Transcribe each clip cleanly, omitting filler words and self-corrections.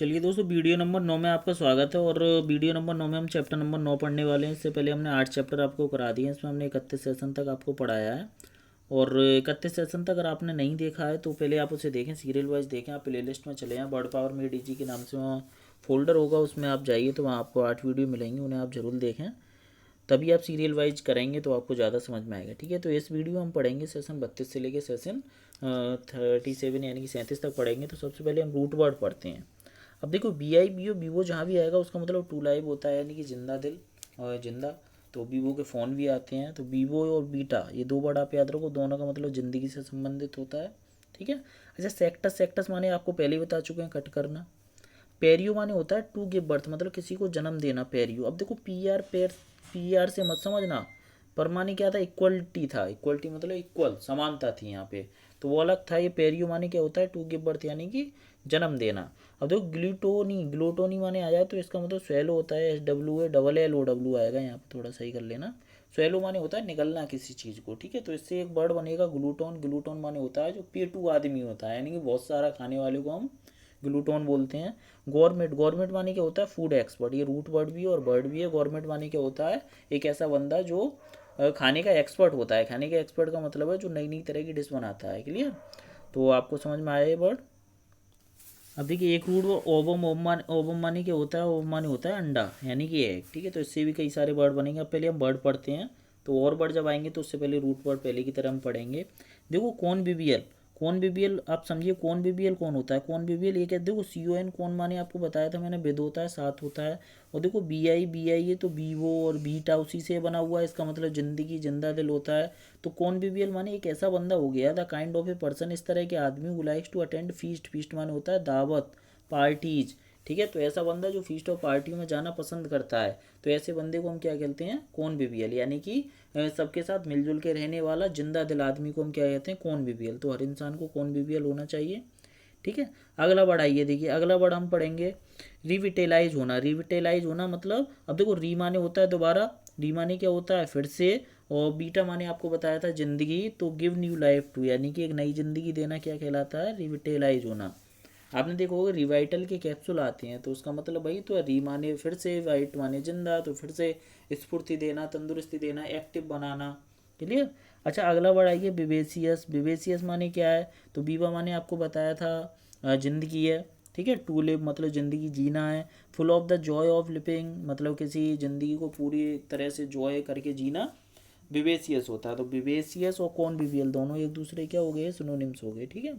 चलिए दोस्तों, video number 9 में आपका स्वागत है। और वीडियो नंबर 9 में हम चैप्टर नंबर 9 पढ़ने वाले हैं। इससे पहले हमने 8 चैप्टर आपको करा दिए हैं। इसमें हमने 31 सेशन तक आपको पढ़ाया है। और 31 सेशन तक अगर आपने नहीं देखा है तो पहले आप उसे देखें, सीरियल वाइज देखें। आप प्ले लिस्ट में चले जाएँ, वर्ड पावर में डीजी के नाम से वहाँ फोल्डर होगा, उसमें आप जाइए तो वहाँ आपको 8 वीडियो मिलेंगे, उन्हें आप ज़रूर देखें। तभी आप सीरियल वाइज करेंगे तो आपको ज़्यादा समझ में आएगा। ठीक है, तो इस वीडियो में हम पढ़ेंगे सेशन 32 से लेकर सेशन 37 यानी कि 37 तक पढ़ेंगे। तो सबसे पहले हम रूट वर्ड पढ़ते हैं। अब देखो, BI BO बीवो जहाँ भी आएगा उसका मतलब टू लाइव होता है, यानी कि जिंदा दिल और जिंदा। तो वीवो के फ़ोन भी आते हैं। तो वीवो और बीटा, ये दो वर्ड आप याद रखो, दोनों का मतलब ज़िंदगी से संबंधित होता है। ठीक है। अच्छा, सेक्टस, सेक्टस माने आपको पहले ही बता चुके हैं, कट करना। पेरियो माने होता है टू गिव बर्थ, मतलब किसी को जन्म देना, पेरियो। अब देखो, पी आर से मत समझना। पर माने क्या था, इक्वलिटी था। इक्वलिटी मतलब इक्वल, समानता थी यहाँ पे, तो वो अलग था। ये पेरियो माने क्या होता है, टू गिव बर्थ यानी कि जन्म देना। अब देखो, ग्लूटोनी माने आ जाए तो इसका मतलब स्वेलो होता है, SWA आएगा यहाँ पे, थोड़ा सही कर लेना। स्वेलो माने होता है निगलना किसी चीज़ को। ठीक है, तो इससे एक वर्ड बनेगा ग्लूटोन। ग्लूटोन माने होता है जो पेटू आदमी होता है, यानी कि बहुत सारा खाने वाले को हम ग्लूटोन बोलते हैं। गवर्नमेंट, गवर्नमेंट माने क्या होता है, फूड एक्सपर्ट। ये रूट वर्ड भी है और वर्ड भी है। गवर्नमेंट माने क्या होता है, एक ऐसा बंदा जो खाने का एक्सपर्ट होता है। खाने के एक्सपर्ट का मतलब है जो नई नई तरह की डिश बनाता है। क्लियर? तो आपको समझ में आया ये वर्ड? अब देखिए, एक रूट ओवम, ओवम माने क्या होता है, ओवम माने होता है अंडा, यानी कि एग। ठीक है, तो इससे भी कई सारे वर्ड बनेंगे। अब पहले हम वर्ड पढ़ते हैं, तो और वर्ड जब आएंगे तो उससे पहले रूट वर्ड पहले की तरह हम पढ़ेंगे। देखो, कौन बीबीएल आप समझिए। कौन कौन होता है, कौन बीबीएल ये क्या, देखो CON कौन माने आपको बताया था मैंने, विद होता है, साथ होता है। और देखो BI ये तो बीवो और बीटा उसी से बना हुआ है, इसका मतलब जिंदगी, जिंदा दिल होता है। तो कौन बीबीएल माने एक ऐसा बंदा हो गया, the kind of a person, इस तरह के आदमी, who likes to attend feast. Feast माने होता है दावत, पार्टीज। ठीक है, तो ऐसा बंदा जो फीस्ट और पार्टियों में जाना पसंद करता है, तो ऐसे बंदे को हम क्या कहते हैं, कौन बीबीएल। यानी कि सबके साथ मिलजुल के रहने वाला जिंदा दिल आदमी को हम क्या कहते हैं, कौन बीबीएल। तो हर इंसान को कौन बीबीएल होना चाहिए। ठीक है। अगला वर्ड आइए, देखिए अगला वर्ड हम पढ़ेंगे रिविटेलाइज होना। रिविटेलाइज होना मतलब, अब देखो, री माने होता है दोबारा, री माने क्या होता है, फिर से। और बीटा माने आपको बताया था जिंदगी, तो गिव न्यू लाइफ टू, यानी कि एक नई जिंदगी देना क्या कहलाता है, रिविटेलाइज होना। आपने देखा होगा रिवाइटल के कैप्सूल आते हैं, तो उसका मतलब वही तो है। री माने फिर से, वाइट माने जिंदा, तो फिर से स्फूर्ति देना, तंदुरुस्ती देना, एक्टिव बनाना। क्लियर? अच्छा, अगला वर्ड आइए विवेसियस। विवेसियस माने क्या है, तो बीवा माने आपको बताया था जिंदगी है। ठीक है, टू लिव मतलब ज़िंदगी जीना है। Full of the Joy of living मतलब किसी ज़िंदगी को पूरी तरह से जॉय करके जीना विवेसियस होता है। तो विवेसियस और कौन बीबीएल दोनों एक दूसरे क्या हो गए, सिनोनिम्स हो गए। ठीक है,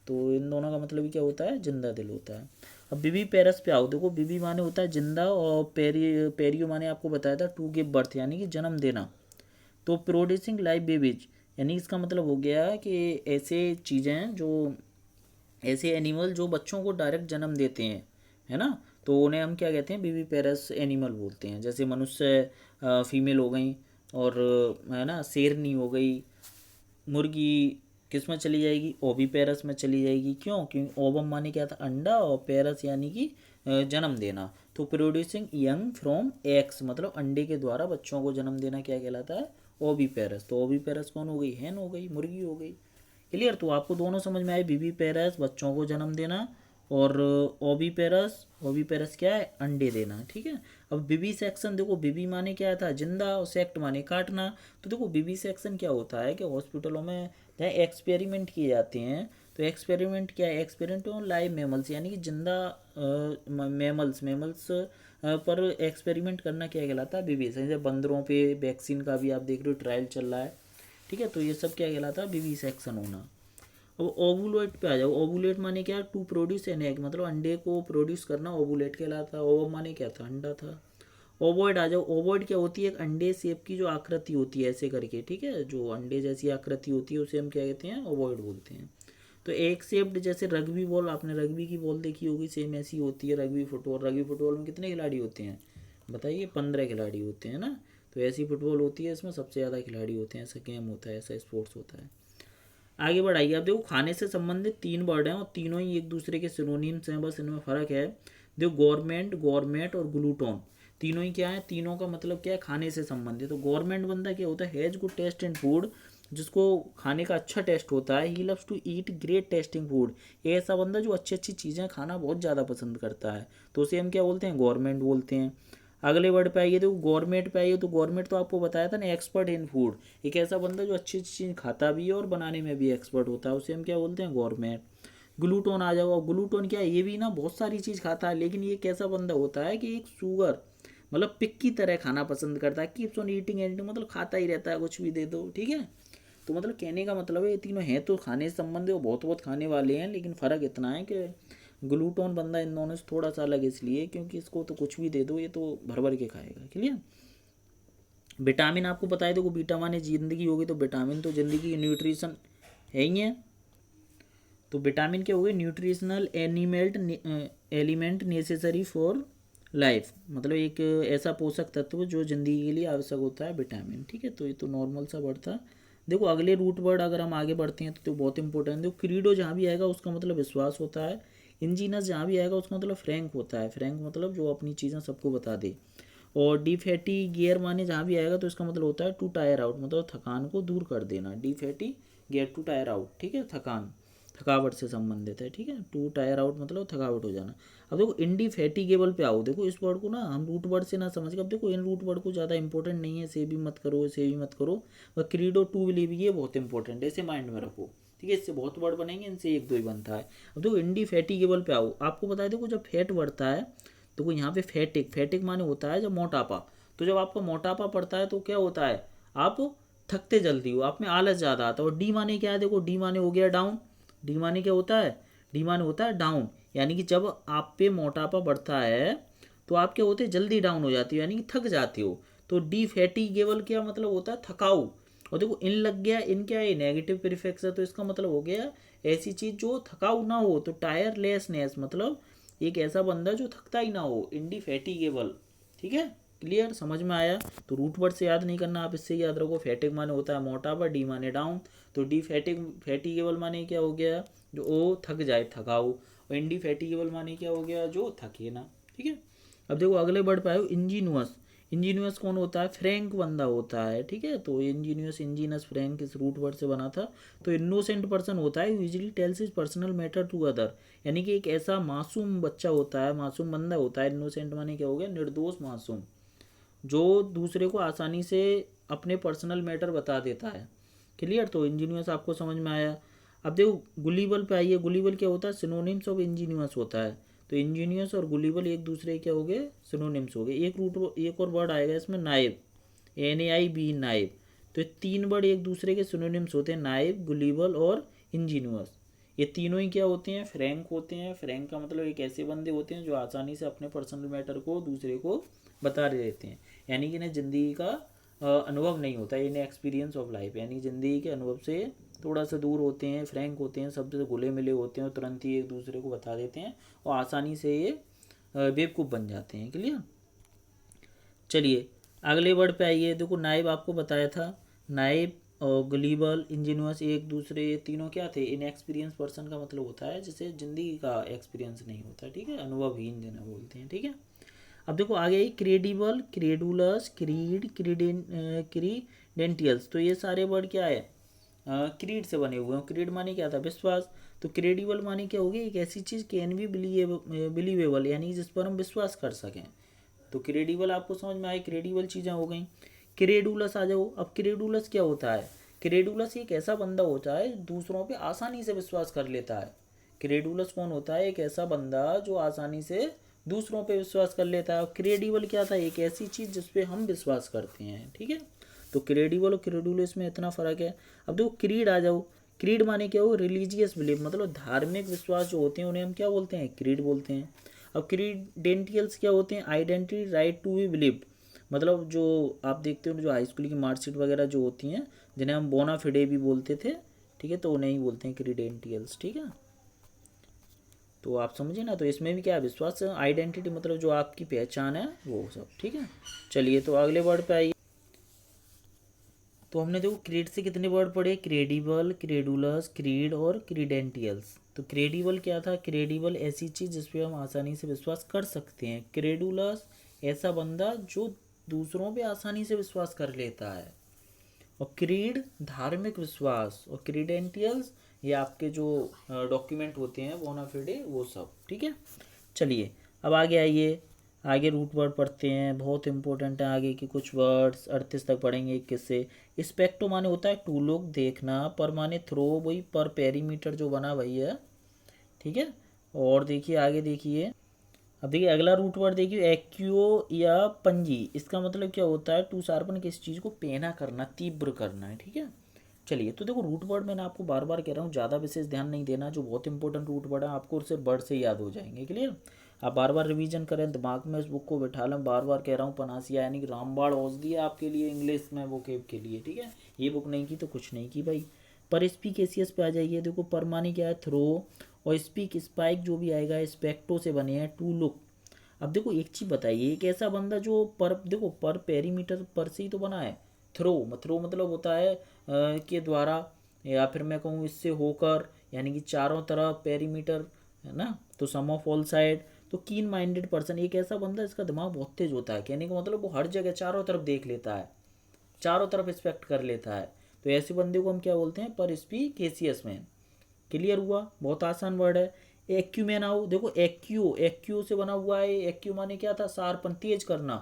तो इन दोनों का मतलब ही क्या होता है, जिंदा दिल होता है। अब बीबी पेरस पे आओ। देखो, बीबी माने होता है जिंदा, और पेरियो माने आपको बताया था टू गिव बर्थ, यानी कि जन्म देना। तो प्रोड्यूसिंग लाइव बेबीज, यानी इसका मतलब हो गया कि ऐसे चीज़ें हैं जो, ऐसे एनिमल जो बच्चों को डायरेक्ट जन्म देते हैं, है ना, तो उन्हें हम क्या कहते हैं, बेबी पेरस एनिमल बोलते हैं। जैसे मनुष्य फीमेल हो गई, और है ना, शेरनी हो गई। मुर्गी किस में चली जाएगी, ओवी पेरस में चली जाएगी। क्यों? क्योंकि ओवम माने क्या था, अंडा, और पेरस यानी कि जन्म देना। तो प्रोड्यूसिंग यंग फ्रॉम एग्स मतलब अंडे के द्वारा बच्चों को जन्म देना क्या कहलाता है, ओवी पेरस। तो ओवी पेरस कौन हो गई, हैन हो गई, मुर्गी हो गई। क्लियर? तो आपको दोनों समझ में आए, बीबी पेरस बच्चों को जन्म देना, और ओवी पेरस क्या है, अंडे देना। ठीक है। अब बीबी सेक्शन देखो, बीबी माने क्या था, जिंदा, और सेक्ट माने काटना। तो देखो, बीबी सेक्शन क्या होता है कि हॉस्पिटलों में जहाँ एक्सपेरिमेंट किए जाते हैं, तो एक्सपेरिमेंट क्या है, एक्सपेरिमेंट ऑन लाइव मेमल्स, यानी कि जिंदा मेमल्स पर एक्सपेरिमेंट करना क्या कहलाता है, बीबी सेक्शन। जैसे बंदरों पे वैक्सीन का भी आप देख रहे हो, ट्रायल चल रहा है। ठीक है, तो ये सब क्या कहलाता है, बीबी सेक्शन होना। अब ओवुलेट पे आ जाओ। ओवुलेट माने क्या, टू प्रोड्यूस एन एग मतलब अंडे को प्रोड्यूस करना, ओवुलेट कहलाता है। ओवम माने क्या था, अंडा था। ओवॉइड आ जाओ। ओवॉइड क्या होती है, एक अंडे शेप की जो आकृति होती है ऐसे करके। ठीक है, जो अंडे जैसी आकृति होती है उसे हम क्या कहते हैं, ओवॉइड बोलते हैं। तो एक शेप्ड, जैसे रग्बी बॉल, आपने रग्बी की बॉल देखी होगी, सेम ऐसी होती है रग्बी फुटबॉल। रग्बी फुटबॉल में कितने खिलाड़ी होते हैं, बताइए, 15 खिलाड़ी होते हैं ना। तो ऐसी फुटबॉल होती है, इसमें सबसे ज़्यादा खिलाड़ी होते हैं। ऐसा गेम होता है, ऐसा स्पोर्ट्स होता है। आगे बढ़ाइए। अब देखो, खाने से संबंधित 3 वर्ड हैं और तीनों ही एक दूसरे के सिनोनिम्स हैं, बस इनमें फ़र्क है। देखो, गवर्नमेंट, गवर्नमेंट और ग्लूटोन, तीनों ही क्या है, तीनों का मतलब क्या है, खाने से संबंधित। तो गवर्नमेंट बंदा क्या होता है, has good taste in food, जिसको खाने का अच्छा टेस्ट होता है। He loves to eat great tasting food, ये ऐसा बंदा जो अच्छी अच्छी चीज़ें खाना बहुत ज़्यादा पसंद करता है, तो उसे हम क्या बोलते हैं, गवर्नमेंट बोलते हैं। अगले वर्ड पे आइए, तो गवर्नमेंट पे आइए, तो गवर्नमेंट तो आपको बताया था ना, एक्सपर्ट इन फूड, एक ऐसा बंदा जो अच्छी अच्छी चीज़ खाता भी है और बनाने में भी एक्सपर्ट होता है, उसे हम क्या बोलते हैं, गवर्नमेंट। ग्लूटोन आ जाओ, ग्लूटोन क्या है, ये भी ना बहुत सारी चीज़ खाता है, लेकिन ये कैसा बंदा होता है कि एक शुगर मतलब पिक की तरह खाना पसंद करता है, कीप्स ऑन ईटिंग एनीथिंग, मतलब खाता ही रहता है, कुछ भी दे दो, ठीक है। तो मतलब कहने का मतलब है ये तीनों हैं तो खाने से संबंधित, वो बहुत बहुत खाने वाले हैं, लेकिन फ़र्क इतना है कि ग्लूटोन बंदा इन दोनों से थोड़ा सा अलग इसलिए क्योंकि इसको तो कुछ भी दे दो ये तो भर भर के खाएगा, क्लियर। विटामिन आपको पता है, देखो बीटा माने जिंदगी होगी, तो विटामिन तो जिंदगी की न्यूट्रिशन है ही है। तो विटामिन क्या हो गए, nutritional element necessary for life, मतलब एक ऐसा पोषक तत्व जो जिंदगी के लिए आवश्यक होता है, विटामिन, ठीक है। तो ये तो नॉर्मल सा वर्ड था। देखो अगले रूट वर्ड अगर हम आगे बढ़ते हैं तो बहुत इंपॉर्टेंट, देखो क्रीडो जहाँ भी आएगा उसका मतलब विश्वास होता है। इंजीनस जहाँ भी आएगा उसका मतलब फ्रैंक होता है, फ्रैंक मतलब जो अपनी चीज़ें सबको बता दे। और डी फैटी गियर माने जहाँ भी आएगा तो इसका मतलब होता है टू टायर आउट, मतलब थकान को दूर कर देना, the fatigue to tire out, ठीक है, थकान थकावट से संबंधित है, ठीक है। टू टायर आउट मतलब थकावट हो जाना। अब देखो इनडिफेटिगेबल पे आओ, देखो इस वर्ड को ना हम रूट वर्ड से ना समझ के, अब देखो इन रूट वर्ड को ज़्यादा इंपॉर्टेंट नहीं है, से भी मत करो, से भी मत करो, वह क्रीडो टू बिलीव ये बहुत इंपॉर्टेंट है, इसे माइंड में रखो, ठीक है। इससे बहुत वर्ड बनेंगे, इनसे एक दो ही बनता है। अब देखो इनडिफेटिगेबल पे आओ, आपको बता देखो जब फैट बढ़ता है तो यहाँ पे फैटिक, फैटिक माने होता है जब मोटापा, तो जब आपको मोटापा पड़ता है तो क्या होता है, आप थकते जल्दी हो, आप में आलस ज़्यादा आता है। और डी माने क्या है, देखो डी माने हो गया डाउन, डी माने क्या होता है, डी माने होता है डाउन, यानी कि जब आप पे मोटापा बढ़ता है तो आप क्या होते हैं, जल्दी डाउन हो जाती हो, यानी कि थक जाते हो। तो डी फैटिगेबल क्या मतलब होता है, थकाऊ। और देखो इन लग गया, इन क्या है, नेगेटिव प्रीफिक्स है, तो इसका मतलब हो गया ऐसी चीज़ जो थकाऊ ना हो। तो टायरलेसनेस मतलब एक ऐसा बंदा जो थकता ही ना हो, इंडिफैटिगेबल, ठीक है, क्लियर, समझ में आया। तो रूट वर्ड से याद नहीं करना, आप इससे याद रखो, फैटिक माने होता है मोटापा, डी माने डाउन, तो डी फैटिगेबल माने क्या हो गया, जो ओ थक जाए, थकाऊ। और इंडिफैटिगेबल माने क्या हो गया, जो थके ना, ठीक है। अब देखो अगले वर्ड पे आयो, इंजीनियस। इंजीनियस कौन होता है, फ्रैंक बंदा होता है, ठीक है। तो इंजीनियस, इंजीनस, फ्रैंक इस रूट वर्ड से बना था। तो इनोसेंट पर्सन होता है, usually tells his personal matter to other, यानी कि एक ऐसा मासूम बच्चा होता है, मासूम बंदा होता है। इनोसेंट माने क्या हो गया, निर्दोष, मासूम, जो दूसरे को आसानी से अपने पर्सनल मैटर बता देता है, क्लियर। तो इंजीनियस आपको समझ में आया। अब देखो गुलीबल पे आइए, गुलीबल क्या होता है, सिनोनिम्स ऑफ इंजीनियस होता है। तो इंजीनियस और गुलीबल एक दूसरे क्या हो गए, सिनोनिम्स हो गए। एक और वर्ड आएगा इसमें, नाइब, NAIB, नाइब। तो ये तीन वर्ड एक दूसरे के सिनोनिम्स होते हैं, नाइब, गुलीबल और इंजीनियस। ये तीनों ही क्या होते हैं, फ्रैंक होते हैं। फ्रैंक का मतलब एक ऐसे बंदे होते हैं जो आसानी से अपने पर्सनल मैटर को दूसरे को बता देते हैं, यानी कि इन्हें ज़िंदगी का अनुभव नहीं होता, इन्हें एक्सपीरियंस ऑफ लाइफ, यानी ज़िंदगी के अनुभव से थोड़ा सा दूर होते हैं, फ्रैंक होते हैं, शब्द से घुले मिले होते हैं और तुरंत ही एक दूसरे को बता देते हैं और आसानी से ये बेवकूफ़ बन जाते हैं, क्लियर। चलिए अगले वर्ड पे आइए, देखो नाइब आपको बताया था, नाइब और गलीबल, इंजीनियस, एक दूसरे, ये तीनों क्या थे, इनएक्सपीरियंस पर्सन का मतलब होता है जिसे ज़िंदगी का एक्सपीरियंस नहीं होता, ठीक है, अनुभवहीन जिन्हें बोलते हैं, ठीक है। अब देखो आगे आई क्रेडिबल, क्रेडुलस, क्रीडेंटियल्स, तो ये सारे वर्ड क्या है, क्रीड से बने हुए हैं। क्रीड माने क्या था, विश्वास। तो क्रेडिबल माने क्या होगी, एक ऐसी चीज़ कैन बी बिलीवेबल, यानी जिस पर हम विश्वास कर सकें। तो क्रेडिबल आपको समझ में आए, क्रेडिबल चीज़ें हो गई। क्रेडुलस आ जाओ, अब क्रेडुलस क्या होता है, क्रेडुलस एक ऐसा बंदा होता है दूसरों पे आसानी से विश्वास कर लेता है। क्रेडुलस कौन होता है, एक ऐसा बंदा जो आसानी से दूसरों पे विश्वास कर लेता है। और क्रेडिबल क्या था, एक ऐसी चीज़ जिस पे हम विश्वास करते हैं, ठीक है। तो क्रेडिबल और क्रेडुलस में इतना फ़र्क है। अब देखो क्रीड आ जाओ, क्रीड माने क्या हो, रिलीजियस बिलीफ, मतलब धार्मिक विश्वास जो होते हैं उन्हें हम क्या बोलते हैं, क्रीड बोलते हैं। अब क्रीडेंटियल्स क्या होते हैं, identity, right to be believe, मतलब जो आप देखते हो जो हाई स्कूल की मार्कशीट वगैरह जो होती हैं जिन्हें हम बोना फिडे भी बोलते थे, ठीक है, तो उन्हें ही बोलते हैं क्रीडेंटियल्स, ठीक है। तो आप समझे ना, तो इसमें भी क्या है, विश्वास, आइडेंटिटी, मतलब जो आपकी पहचान है वो सब, ठीक है। चलिए तो अगले वर्ड पे आइए। तो हमने देखो क्रीड से कितने वर्ड पढ़े, क्रेडिबल, क्रेडुलस, क्रीड और क्रीडेंटियल्स। तो क्रेडिबल क्या था, क्रेडिबल ऐसी चीज़ जिस पे हम आसानी से विश्वास कर सकते हैं। क्रेडुलस ऐसा बंदा जो दूसरों पे आसानी से विश्वास कर लेता है। और क्रीड धार्मिक विश्वास, और क्रीडेंटियल्स ये आपके जो डॉक्यूमेंट होते हैं बोनाफिडे वो सब, ठीक है। चलिए अब आगे आइए, आगे रूट वर्ड पढ़ते हैं, बहुत इंपॉर्टेंट है आगे की कुछ वर्ड्स, 38 तक पढ़ेंगे 21 से। स्पेक्टो माने होता है टू लुक देखना, पर माने थ्रो, वही पर पेरीमीटर जो बना वही है, ठीक है। और देखिए आगे देखिए, अब देखिए अगला रूट वर्ड देखिए एक्यो या पंजी, इसका मतलब क्या होता है टू शार्पन, किसी चीज़ को पेना करना, तीव्र करना है, ठीक है। चलिए तो देखो रूट वर्ड मैंने आपको बार बार कह रहा हूँ, ज़्यादा विशेष ध्यान नहीं देना, जो बहुत इंपॉर्टेंट रूट वर्ड है आपको सिर्फ वर्ड से याद हो जाएंगे, क्लियर। आप बार बार रिवीजन करें, दिमाग में इस बुक को बैठा लें, बार बार कह रहा हूँ, पनासिया यानी कि रामबाण औषधि है आपके लिए इंग्लिश में वोकेब के लिए, ठीक है। ये बुक नहीं की तो कुछ नहीं की भाई। पर स्पीकेसियस पे आ जाइए, देखो पर मानी क्या है थ्रो, और स्पीक स्पाइक जो भी आएगा स्पेक्टो से बने हैं टू लुक। अब देखो एक चीज़ बताइए, एक ऐसा बंदा जो पर देखो पर पेरीमीटर पर से ही तो बना है, थ्रो मतलब होता है के द्वारा, या फिर मैं कहूँ इससे होकर, यानी कि चारों तरफ पेरीमीटर, है ना, तो सम ऑफ ऑल साइड। तो कीन माइंडेड पर्सन एक ऐसा बंदा इसका दिमाग बहुत तेज होता है, कहने का मतलब वो हर जगह चारों तरफ देख लेता है, चारों तरफ इंस्पेक्ट कर लेता है। तो ऐसे बंदे को हम क्या बोलते हैं, पर स्पीकेसियस मैन, क्लियर हुआ, बहुत आसान वर्ड है। एक्यूमेन आओ, देखो एक्यू से बना हुआ है, एक्यू माने क्या था, शार्पन, तेज करना।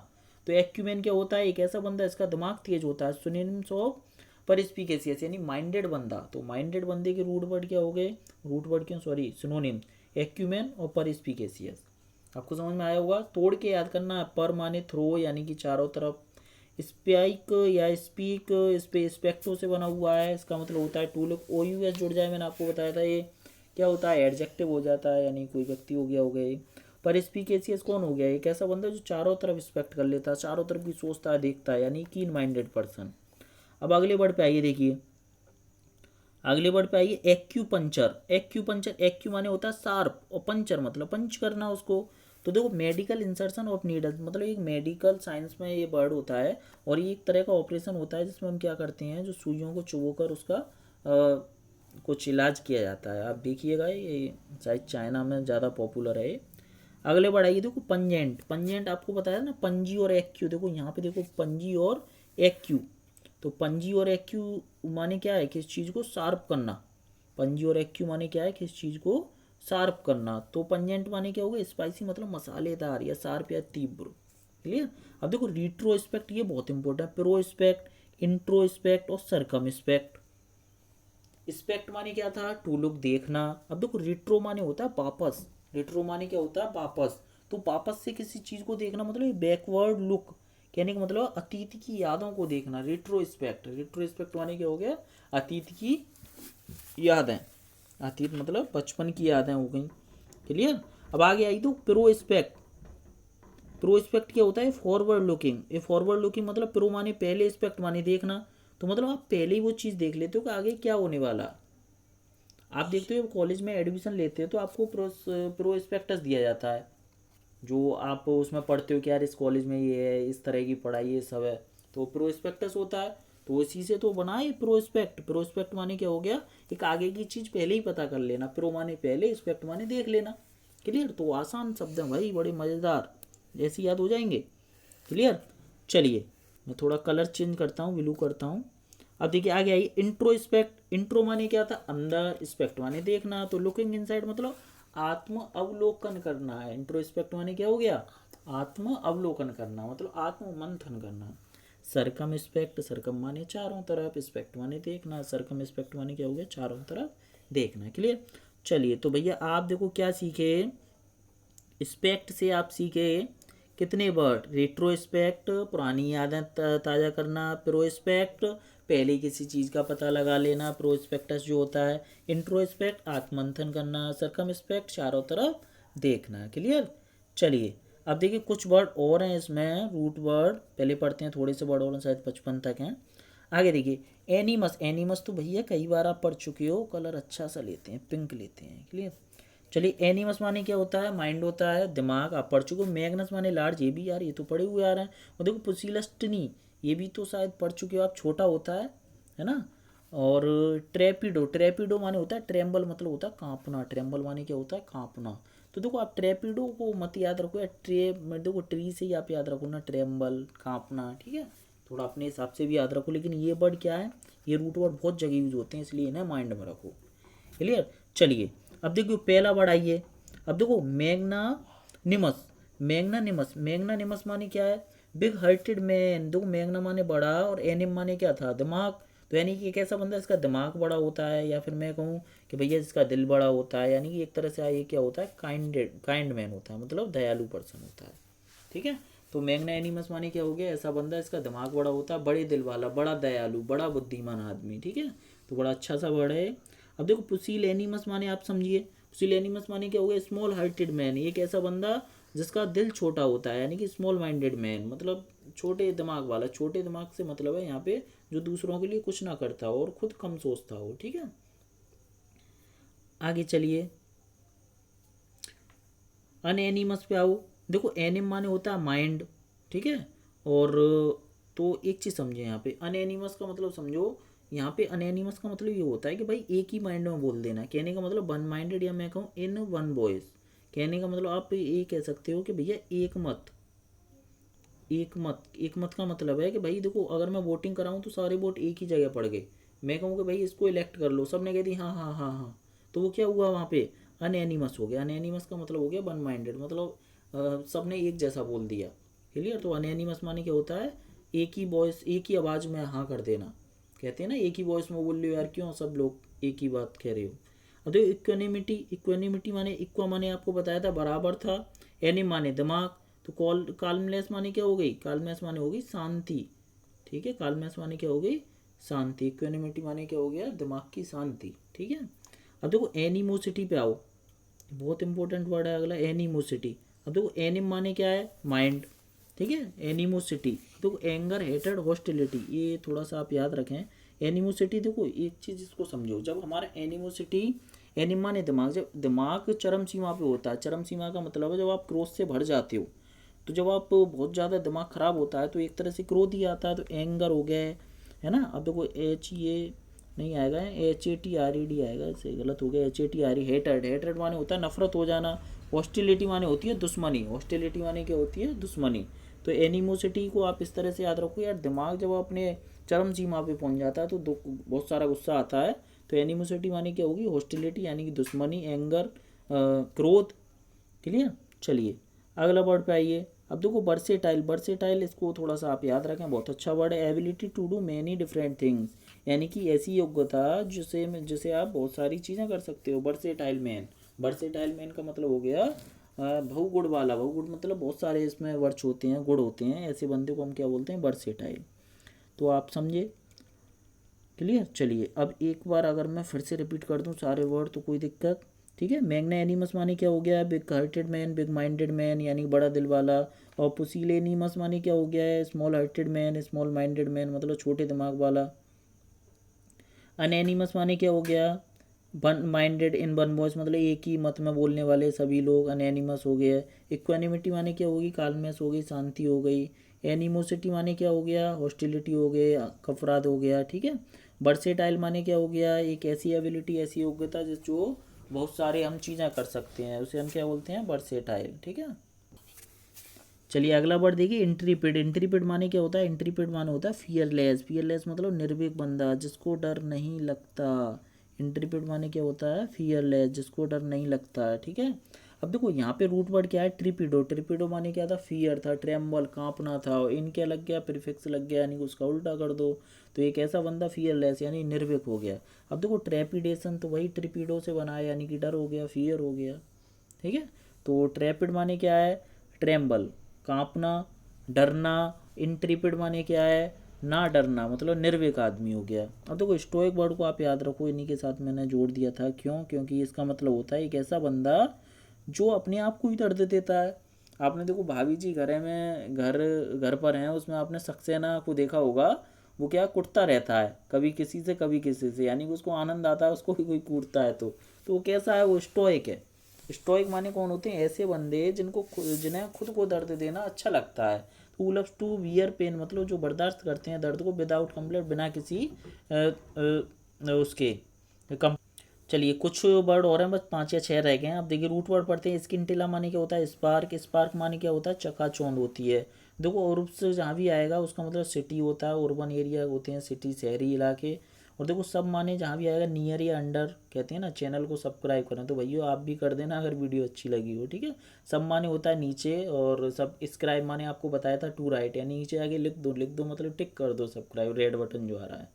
तो एक्यूमेन क्या होता है, एक ऐसा बंदा इसका दिमाग तेज होता है, सिनोनिम्स ऑफ परस्पिकेसियस यानी माइंडेड बंदा। तो माइंडेड बंदे के रूट वर्ड क्या हो गए, रूट वर्ड क्यों सॉरी सिनोनिम, एक्यूमेन और परस्पिकेसियस। आपको समझ में आया होगा, तोड़ के याद करना, पर माने थ्रो यानी कि चारों तरफ, स्पाइक या स्पीक स्पेक्टो से बना हुआ है, इसका मतलब होता है to look, O U S जुड़ जाए, मैंने आपको बताया था ये क्या होता है, एडजेक्टिव हो जाता है, यानी कोई व्यक्ति हो गया हो गए। पर स्पीकेसियस कौन हो गया, एक ऐसा बंदा जो चारों तरफ रिस्पेक्ट कर लेता है, चारों तरफ की सोचता है देखता है, यानी कीन माइंडेड पर्सन। अब अगले वर्ड पे आइए, देखिए अगले वर्ड पे आइए एक्यूपंचर। एक्यूपंचर, एक्यू माने होता है शार्प, और पंचर मतलब पंच करना उसको। तो देखो मेडिकल इंसर्शन ऑफ नीडल, मतलब एक मेडिकल साइंस में ये वर्ड होता है, और ये एक तरह का ऑपरेशन होता है जिसमें हम क्या करते हैं, जो सुइयों को चुभोकर उसका कुछ इलाज किया जाता है। आप देखिएगा ये शायद चाइना में ज़्यादा पॉपुलर है। अगले वर्ड आइए, देखो पंजेंट। पंजेंट आपको बताया ना, पंजी और एक्यू, देखो यहाँ पे देखो पंजी और एक्यू। तो पंजी और एक्यू माने क्या है, किस चीज़ को शार्प करना, पंजी और एक्यू माने क्या है, किस चीज़ को शार्प करना। तो पंजेंट माने क्या होगा, स्पाइसी मतलब मसालेदार, या शार्प या तीव्र, क्लियर। अब देखो रिट्रोस्पेक्ट, ये बहुत इंपॉर्टेंट है, प्रोस्पेक्ट, इंट्रोस्पेक्ट और सरकमस्पेक्ट। स्पेक्ट माने क्या था, टू लुक देखना। अब देखो रिट्रो माने होता है वापस, रिट्रो माने क्या होता है वापस, तो वापस से किसी चीज को देखना मतलब बैकवर्ड लुक, कहने का मतलब अतीत की यादों को देखना, रिट्रोस्पेक्ट। रिट्रोस्पेक्ट माने क्या हो गया, अतीत की यादें, अतीत मतलब बचपन की यादें हो गई, क्लियर। अब आगे आई तो प्रोस्पेक्ट। प्रोस्पेक्ट क्या होता है, फॉरवर्ड लुकिंग। ये फॉरवर्ड लुकिंग मतलब प्रो माने पहले, स्पेक्ट माने देखना, तो मतलब आप पहले ही वो चीज़ देख लेते हो कि आगे क्या होने वाला। आप देखते हो कॉलेज में एडमिशन लेते हो तो आपको प्रोस्पेक्टस दिया जाता है, जो आप उसमें पढ़ते हो कि यार इस कॉलेज में ये है, इस तरह की पढ़ाई ये सब है, तो प्रोस्पेक्टस होता है। तो इसी से तो बना है प्रोस्पेक्ट। प्रोस्पेक्ट माने क्या हो गया, एक आगे की चीज़ पहले ही पता कर लेना, प्रो माने पहले, स्पेक्ट माने देख लेना, क्लियर। तो आसान शब्द है भाई, बड़े मज़ेदार, जैसे याद हो जाएंगे, क्लियर। चलिए मैं थोड़ा कलर चेंज करता हूँ, ब्लू करता हूँ। अब देखिए आगे आई इंट्रोस्पेक्ट। इंट्रो माने क्या था, अंदर, स्पेक्ट माने देखना, तो लुकिंग इनसाइड मतलब आत्म अवलोकन करना है। इंट्रोस्पेक्ट माने क्या हो गया, आत्म अवलोकन करना, मतलब आत्म मंथन करना। सरकम स्पेक्ट, सरकम माने चारों तरफ, स्पेक्ट माने देखना, सरकम स्पेक्ट माने क्या हो गया, चारों तरफ देखना, क्लियर। चलिए तो भैया आप देखो क्या सीखे, स्पेक्ट से आप सीखे कितने वर्ड, रेट्रोस्पेक्ट पुरानी यादें ताज़ा करना, प्रोस्पेक्ट पहले किसी चीज़ का पता लगा लेना, प्रोस्पेक्टस जो होता है, इंट्रोस्पेक्ट आत्मंथन करना, सरकमस्पेक्ट चारों तरफ देखना, क्लियर। चलिए अब देखिए कुछ वर्ड और हैं इसमें, रूट वर्ड पहले पढ़ते हैं, थोड़े से वर्ड और हैं, शायद 55 तक हैं। आगे देखिए एनिमस। एनिमस तो भैया कई बार आप पढ़ चुके हो, कलर अच्छा सा लेते हैं, पिंक लेते हैं, क्लियर। चलिए एनिमस माने क्या होता है, माइंड होता है, दिमाग, आप पढ़ चुके हो। मैग्नस माने लार्ज, ये भी यार ये तो पढ़े हुए आ रहे हैं। और देखो पुसिलस्टनी, ये भी तो शायद पढ़ चुके हो आप, छोटा होता है ना। और ट्रेपिडो, ट्रेपिडो माने होता है ट्रेम्बल, मतलब होता है कांपना, ट्रेम्बल माने क्या होता है कांपना। तो देखो आप ट्रेपिडो को मत याद रखो, या देखो ट्री से ही आप याद रखो ना, ट्रेम्बल कांपना, ठीक है। थोड़ा अपने हिसाब से भी याद रखो, लेकिन ये वर्ड क्या है, ये रूट वर्ड बहुत जगह यूज होते हैं, इसलिए इन्हें माइंड में रखो। क्लियर। चलिए अब देखो पहला वर्ड आइए। अब देखो मैग्नानिमस, मैग्नानिमस माने क्या है, बिग हार्टेड मैन। देखो मैग्ना माने बड़ा और एनिम माने क्या था, दिमाग। तो यानी कि एक ऐसा बंदा इसका दिमाग बड़ा होता है, या फिर मैं कहूँ कि भैया जिसका दिल बड़ा होता है, यानी कि एक तरह से ये क्या होता है, काइंड मैन होता है, मतलब दयालु पर्सन होता है। ठीक है। तो मैग्ना एनिमस माने क्या हो गया, ऐसा बंदा इसका दिमाग बड़ा होता है, बड़े दिल वाला, बड़ा दयालु, बड़ा बुद्धिमान आदमी। ठीक है। तो बड़ा अच्छा सा वर्ड है। अब देखो पुसिलेनिमस माने आप समझिए, पुसिलेनिमस माने क्या हो गया, स्मॉल हार्टेड मैन। एक ऐसा बंदा जिसका दिल छोटा होता है, यानी कि स्मॉल माइंडेड मैन, मतलब छोटे दिमाग वाला। छोटे दिमाग से मतलब है यहाँ पे जो दूसरों के लिए कुछ ना करता हो और खुद कम सोचता हो। ठीक है। आगे चलिए अनएनिमस पे आओ। देखो एनिम माने होता है माइंड। ठीक है। और तो एक चीज़ समझे यहाँ पे, अनएनिमस का मतलब समझो, यहाँ पे अनएनिमस का मतलब ये होता है कि भाई एक ही माइंड में बोल देना। कहने का मतलब वन माइंडेड, या मैं कहूँ इन वन वॉइस। कहने का मतलब आप ये कह सकते हो कि भैया एक मत, एक मत का मतलब है कि भाई देखो अगर मैं वोटिंग कराऊँ तो सारे वोट एक ही जगह पड़ गए, मैं कहूँ कि भाई इसको इलेक्ट कर लो, सब ने कह दी हाँ हाँ हाँ हाँ, तो वो क्या हुआ वहाँ पे, अनएनिमस हो गया। अनएनिमस का मतलब हो गया वन माइंडेड, मतलब सब ने एक जैसा बोल दिया। क्लियर। तो अनएनिमस माने क्या होता है, एक ही वॉइस, एक ही आवाज़ में हाँ कर देना। कहते हैं ना एक ही वॉइस में बोल रहे हो यार, क्यों सब लोग एक ही बात कह रहे हो। अब देखो इक्वेनिमिटी, इक्वेनिमिटी माने, इक्वा माने आपको बताया था बराबर था, एनिम माने दिमाग। तो काल्मनेस माने क्या हो गई, काल्मनेस माने हो गई शांति। ठीक है। काल्मनेस माने क्या हो गई, शांति। इक्वेनिमिटी माने क्या हो गया, दिमाग की शांति। ठीक है। अब देखो एनिमोसिटी पे आओ, बहुत इंपॉर्टेंट वर्ड है अगला, एनिमोसिटी। अब देखो एनिम माने क्या है, माइंड। ठीक है। एनिमोसिटी देखो एंगर, हेटेड, हॉस्टिलिटी, ये थोड़ा सा आप याद रखें। एनिमोसिटी देखो एक चीज़ इसको समझो, जब हमारा एनिमोसिटी, एनिम माने दिमाग, जब दिमाग चरम सीमा पे होता है, चरम सीमा का मतलब है जब आप क्रोध से भर जाते हो, तो जब आप बहुत ज़्यादा दिमाग ख़राब होता है तो एक तरह से क्रोध ही आता है, तो एंगर हो गया है ना। अब देखो एच ये नहीं आएगा, HATRED आएगा, इससे गलत हो गया, HATRE, हेटेड। हेटेड माने होता है नफरत हो जाना। हॉस्टिलिटी माने होती है दुश्मनी, हॉस्टिलिटी माने क्या होती है, दुश्मनी। तो एनिमोसिटी को आप इस तरह से याद रखो यार, दिमाग जब अपने चरम सीमा पे पहुंच जाता है तो बहुत सारा गुस्सा आता है, तो एनिमोसिटी माने क्या होगी, हॉस्टिलिटी यानी कि दुश्मनी, एंगर, क्रोध। क्लियर। चलिए अगला वर्ड पे आइए। अब देखो वर्सेटाइल, वर्सेटाइल इसको थोड़ा सा आप याद रखें, बहुत अच्छा वर्ड है। Ability to do many different things, यानी कि ऐसी योग्यता जिसे जिसे आप बहुत सारी चीज़ें कर सकते हो। वर्सेटाइल मैन, वर्सेटाइल मैन का मतलब हो गया बहुगुण वाला। बहुगुण मतलब बहुत सारे इसमें वर्ड्स होते हैं, गुण होते हैं, ऐसे बंदे को हम क्या बोलते हैं, वर्सेटाइल। तो आप समझे। क्लियर। चलिए अब एक बार अगर मैं फिर से रिपीट कर दूं सारे वर्ड तो कोई दिक्कत। ठीक है। मैग्ना एनिमस माने क्या हो गया, big hearted man, big minded man, यानी बड़ा दिल वाला। और पुसिलेनिमस माने क्या हो गया है, small hearted man, small minded man, मतलब छोटे दिमाग वाला। अनएनिमस माने क्या हो गया, one minded in one voice, मतलब एक ही मत में बोलने वाले सभी लोग अनएनिमस हो गए। इक्वानिमिटी माने क्या होगी, काल्मनेस हो गई, शांति हो गई। एनिमोसिटी माने क्या हो गया, हॉस्टिलिटी हो गए, कफराद हो गया। ठीक है। वर्सेटाइल माने क्या हो गया, एक ऐसी एबिलिटी, ऐसी योग्यता जिस जो बहुत सारे हम चीज़ें कर सकते हैं, उसे हम क्या बोलते हैं, वर्सेटाइल। ठीक है। चलिए अगला वर्ड देखिए इंट्रीपिड। इंट्रीपिड माने क्या होता है, इंट्रीपिड माने होता है फियरलेस। फियरलेस मतलब निर्भीक बंदा, जिसको डर नहीं लगता। इंट्रीपिड माने क्या होता है, फियरलेस, जिसको डर नहीं लगता है। ठीक है। अब देखो यहाँ पे रूट वर्ड क्या है, ट्रिपिडो। ट्रिपिडो माने क्या था, फियर था, ट्रेम्बल, कांपना था। और इन क्या लग गया, प्रीफिक्स लग गया, यानी कि उसका उल्टा कर दो, तो एक ऐसा बंदा फियरलेस यानी निर्भीक हो गया। अब देखो ट्रेपिडेशन तो वही ट्रिपिडो से बना है, यानी कि डर हो गया, फियर हो गया। ठीक है। तो ट्रेपिड माने क्या है, ट्रेम्बल, कांपना, डरना। इंट्रीपिड माने क्या है, ना डरना, मतलब निर्भीक आदमी हो गया। अब देखो स्टोइक वर्ड को आप याद रखो, इन्हीं के साथ मैंने जोड़ दिया था, क्यों, क्योंकि इसका मतलब होता है एक ऐसा बंदा जो अपने आप को ही दर्द देता है। आपने देखो भाभी जी घर में घर पर हैं, उसमें आपने सक्सेना को देखा होगा, वो क्या कुटता रहता है, कभी किसी से कभी किसी से, यानी कि उसको आनंद आता है उसको भी कोई कूटता है, तो वो कैसा है, वो स्टोइक है। स्टोइक माने कौन होते हैं, ऐसे बंदे जिन्हें खुद को दर्द देना अच्छा लगता है। Who loves to bear pain, मतलब जो बर्दाश्त करते हैं दर्द को विदाउट कंप्लेंट, बिना किसी उसके कम। चलिए कुछ वर्ड और हैं, बस 5 या 6 रह गए हैं। अब देखिए रूट वर्ड पढ़ते हैं। स्किन टिला माने क्या होता है, स्पार्क। स्पार्क माने क्या होता है, चकाचौंध होती है। देखो उर्ब्स जहाँ भी आएगा उसका मतलब सिटी होता है, अर्बन एरिया होते हैं सिटी, शहरी इलाके। और देखो सब माने जहाँ भी आएगा नियर या अंडर, कहते हैं ना चैनल को सब्सक्राइब करें, तो भैया आप भी कर देना अगर वीडियो अच्छी लगी हो, ठीक है। सब माने होता है नीचे, और सब स्क्राइब माने आपको बताया था टू राइट, यानी नीचे आगे लिख दो मतलब टिक कर दो सब्सक्राइब, रेड बटन जो आ रहा है।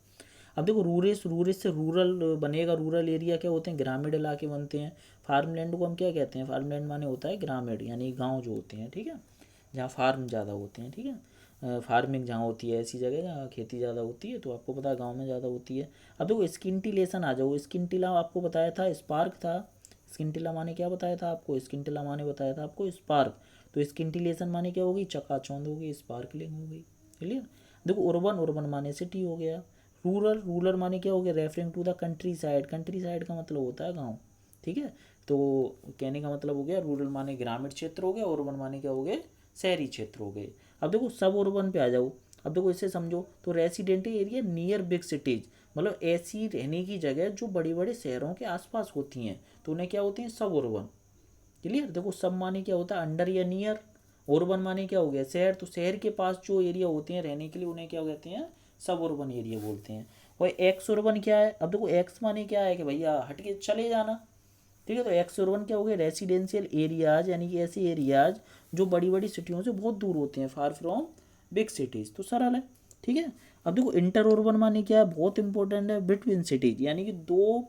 अब देखो रूरेस से रूरल बनेगा, रूरल एरिया क्या होते हैं, ग्रामीण इलाके बनते हैं। फार्मलैंड को हम क्या कहते हैं, फार्मलैंड माने होता है ग्रामीण, यानी गांव जो होते हैं, ठीक है, जहाँ फार्म ज़्यादा होते हैं, ठीक है, फार्मिंग जहाँ होती है, ऐसी जगह जहाँ खेती ज़्यादा होती है, तो आपको पता है गाँव में ज़्यादा होती है। अब देखो स्किंटिलेशन आ जाओ, स्किंटिला आपको बताया था स्पार्क था, स्किंटिला माने क्या बताया था आपको, स्किंटिला माने बताया था आपको स्पार्क, तो स्किंटिलेशन माने क्या होगी, चकाचौंध होगी, स्पार्कलिंग हो गई, क्लियर। देखो अर्बन, अर्बन माने सिटी हो गया। रूरल, रूरल माने क्या हो गया, referring to the country side, country side का मतलब होता है गाँव, ठीक है। तो कहने का मतलब हो गया रूरल माने ग्रामीण क्षेत्र हो गया, अर्बन माने क्या हो गए, शहरी क्षेत्र हो गए। अब देखो सब अर्बन पे आ जाओ, अब देखो इसे समझो, तो residential area near big cities, मतलब ऐसी रहने की जगह जो बड़े बड़े शहरों के आसपास होती हैं, तो उन्हें क्या होती हैं, सब अर्बन, क्लियर। देखो सब माने क्या होता है, अंडर या नियर, अर्बन माने क्या हो गया, शहर, तो शहर के पास जो एरिया होते हैं रहने के लिए उन्हें क्या कहते हैं, सब अर्बन एरिया बोलते हैं। और एक्स अर्बन क्या है, अब देखो एक्स माने क्या है कि भैया हट के चले जाना, ठीक है। तो एक्स अर्बन क्या हो गया, रेसिडेंशियल एरियाज, यानी कि ऐसे एरियाज जो बड़ी बड़ी सिटियों से बहुत दूर होते हैं, फार फ्रॉम बिग सिटीज़, तो सरल है, ठीक है। अब देखो इंटर अर्बन माने क्या है, बहुत इंपॉर्टेंट है, बिटवीन सिटीज, यानी कि दो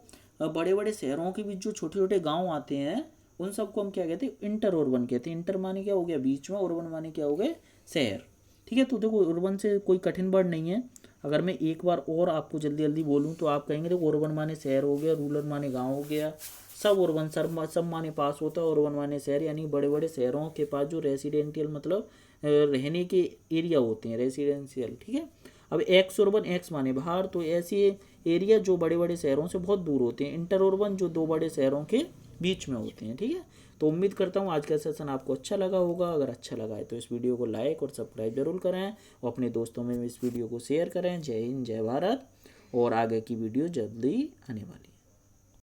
बड़े बड़े शहरों के बीच जो छोटे छोटे गांव आते हैं उन सबको हम क्या कहते हैं, इंटर अर्बन कहते हैं। इंटर माने क्या हो गया बीच में, अर्बन माने क्या हो गए शहर, ठीक है। तो देखो अर्बन से कोई कठिन वर्ड नहीं है, अगर मैं एक बार और आपको जल्दी जल्दी बोलूँ तो आप कहेंगे देखो अर्बन माने शहर हो गया, रूरल माने गाँव हो गया, सब अर्बन सब माने पास होता है, अर्बन माने शहर, यानी बड़े बड़े शहरों के पास जो रेसिडेंशियल मतलब रहने के एरिया होते हैं, रेसिडेंशियल, ठीक है। अब एक्स अर्बन, एक्स माने बाहर, तो ऐसे एरिया जो बड़े बड़े शहरों से बहुत दूर होते हैं, इंटर अर्बन जो दो बड़े शहरों के बीच में होते हैं, ठीक है। तो उम्मीद करता हूँ आज का सेशन आपको अच्छा लगा होगा, अगर अच्छा लगा है तो इस वीडियो को लाइक और सब्सक्राइब जरूर करें, और अपने दोस्तों में इस वीडियो को शेयर करें। जय हिंद, जय भारत, और आगे की वीडियो जल्दी आने वाली।